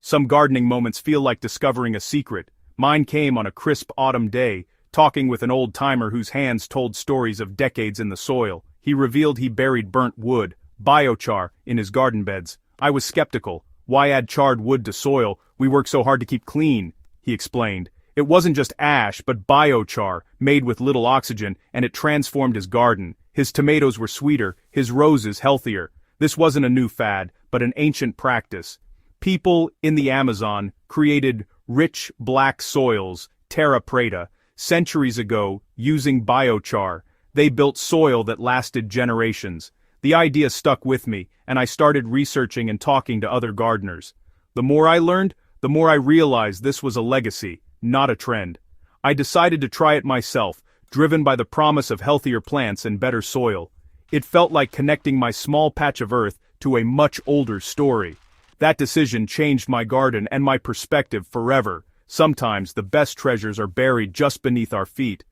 Some gardening moments feel like discovering a secret. Mine came on a crisp autumn day, talking with an old-timer whose hands told stories of decades in the soil. He revealed he buried burnt wood, biochar, in his garden beds. I was skeptical. Why add charred wood to soil? We work so hard to keep clean, he explained. It wasn't just ash, but biochar, made with little oxygen, and it transformed his garden. His tomatoes were sweeter, his roses healthier. This wasn't a new fad, but an ancient practice. People in the Amazon created rich black soils, terra preta, centuries ago using biochar. They built soil that lasted generations. The idea stuck with me, and I started researching and talking to other gardeners. The more I learned, the more I realized this was a legacy, not a trend. I decided to try it myself, driven by the promise of healthier plants and better soil. It felt like connecting my small patch of earth to a much older story. That decision changed my garden and my perspective forever. Sometimes the best treasures are buried just beneath our feet.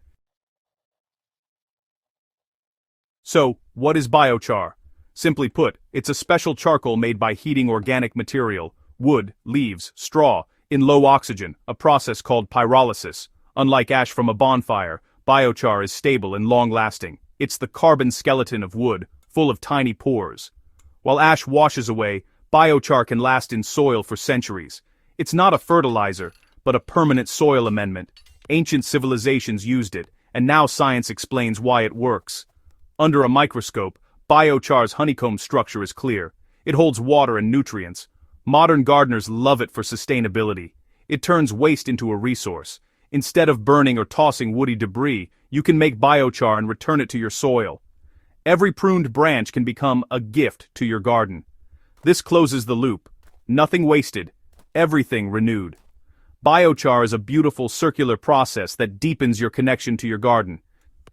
So, what is biochar? Simply put, it's a special charcoal made by heating organic material, wood, leaves, straw, in low oxygen, a process called pyrolysis. Unlike ash from a bonfire, biochar is stable and long-lasting. It's the carbon skeleton of wood, full of tiny pores. While ash washes away, biochar can last in soil for centuries. It's not a fertilizer, but a permanent soil amendment. Ancient civilizations used it, and now science explains why it works. Under a microscope, biochar's honeycomb structure is clear. It holds water and nutrients. Modern gardeners love it for sustainability. It turns waste into a resource. Instead of burning or tossing woody debris, you can make biochar and return it to your soil. Every pruned branch can become a gift to your garden. This closes the loop. Nothing wasted, everything renewed. Biochar is a beautiful circular process that deepens your connection to your garden.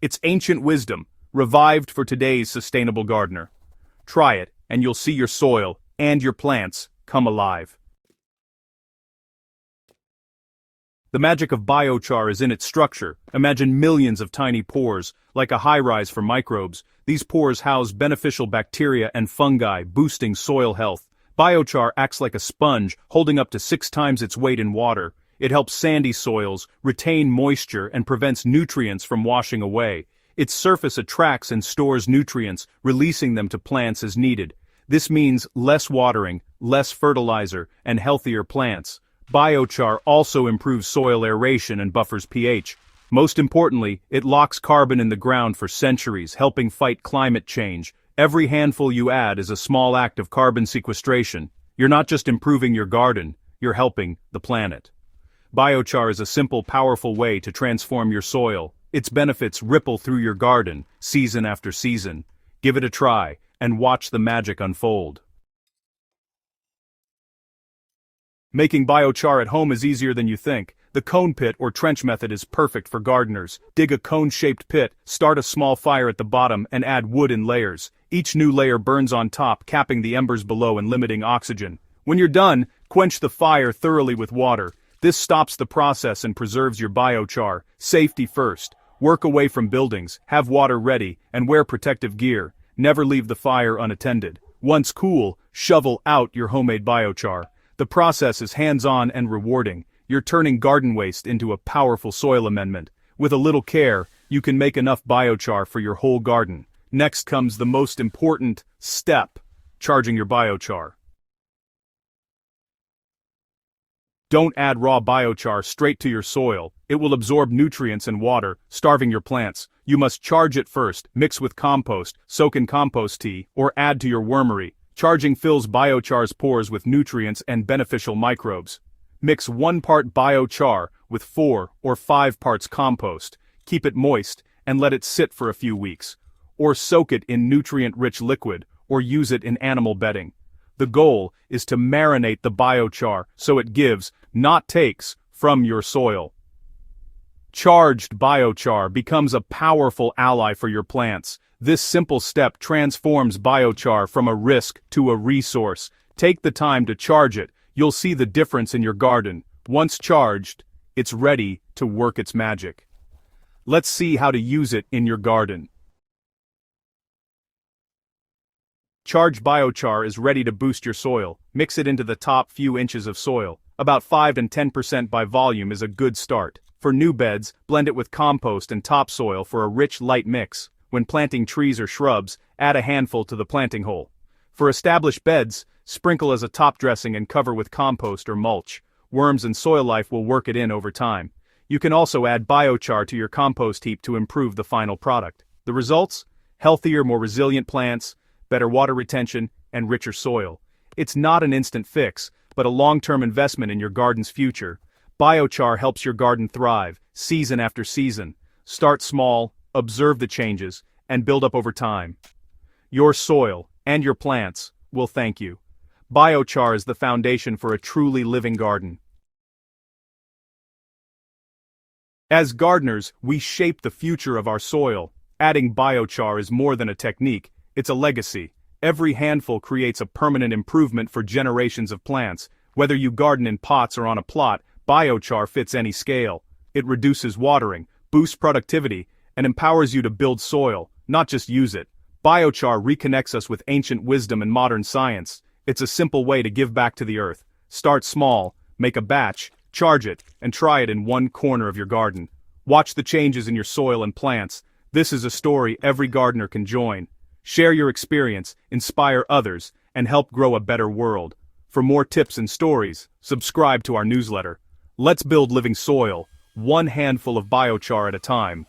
It's ancient wisdom, revived for today's sustainable gardener. Try it, and you'll see your soil and your plants come alive. The magic of biochar is in its structure. Imagine millions of tiny pores, like a high-rise for microbes. These pores house beneficial bacteria and fungi, boosting soil health. Biochar acts like a sponge, holding up to 6 times its weight in water. It helps sandy soils retain moisture and prevents nutrients from washing away. Its surface attracts and stores nutrients, releasing them to plants as needed. This means less watering, less fertilizer, and healthier plants. Biochar also improves soil aeration and buffers pH. Most importantly, it locks carbon in the ground for centuries, helping fight climate change. Every handful you add is a small act of carbon sequestration. You're not just improving your garden, you're helping the planet. Biochar is a simple, powerful way to transform your soil. Its benefits ripple through your garden, season after season. Give it a try, and watch the magic unfold. Making biochar at home is easier than you think. The cone pit or trench method is perfect for gardeners. Dig a cone-shaped pit, start a small fire at the bottom, and add wood in layers. Each new layer burns on top, capping the embers below and limiting oxygen. When you're done, quench the fire thoroughly with water. This stops the process and preserves your biochar. Safety first. Work away from buildings, have water ready, and wear protective gear. Never leave the fire unattended. Once cool, shovel out your homemade biochar. The process is hands-on and rewarding. You're turning garden waste into a powerful soil amendment. With a little care, you can make enough biochar for your whole garden. Next comes the most important step, charging your biochar. Don't add raw biochar straight to your soil. It will absorb nutrients and water, starving your plants. You must charge it first, mix with compost, soak in compost tea, or add to your wormery. Charging fills biochar's pores with nutrients and beneficial microbes. Mix 1 part biochar with 4 or 5 parts compost. Keep it moist and let it sit for a few weeks. Or soak it in nutrient-rich liquid, or use it in animal bedding. The goal is to marinate the biochar so it gives, not takes, from your soil. Charged biochar becomes a powerful ally for your plants. This simple step transforms biochar from a risk to a resource. Take the time to charge it. You'll see the difference in your garden. Once charged, it's ready to work its magic. Let's see how to use it in your garden. Charged biochar is ready to boost your soil. Mix it into the top few inches of soil. About 5 and 10% by volume is a good start. For new beds, blend it with compost and topsoil for a rich, light mix. When planting trees or shrubs, add a handful to the planting hole. For established beds, sprinkle as a top dressing and cover with compost or mulch. Worms and soil life will work it in over time. You can also add biochar to your compost heap to improve the final product. The results? Healthier, more resilient plants, better water retention, and richer soil. It's not an instant fix, but a long-term investment in your garden's future. Biochar helps your garden thrive, season after season. Start small, observe the changes, and build up over time. Your soil, and your plants, will thank you. Biochar is the foundation for a truly living garden. As gardeners, we shape the future of our soil. Adding biochar is more than a technique, it's a legacy. Every handful creates a permanent improvement for generations of plants. Whether you garden in pots or on a plot, biochar fits any scale. It reduces watering, boosts productivity, and empowers you to build soil, not just use it. Biochar reconnects us with ancient wisdom and modern science. It's a simple way to give back to the earth. Start small, make a batch, charge it, and try it in one corner of your garden. Watch the changes in your soil and plants. This is a story every gardener can join. Share your experience, inspire others, and help grow a better world. For more tips and stories, subscribe to our newsletter. Let's build living soil, one handful of biochar at a time.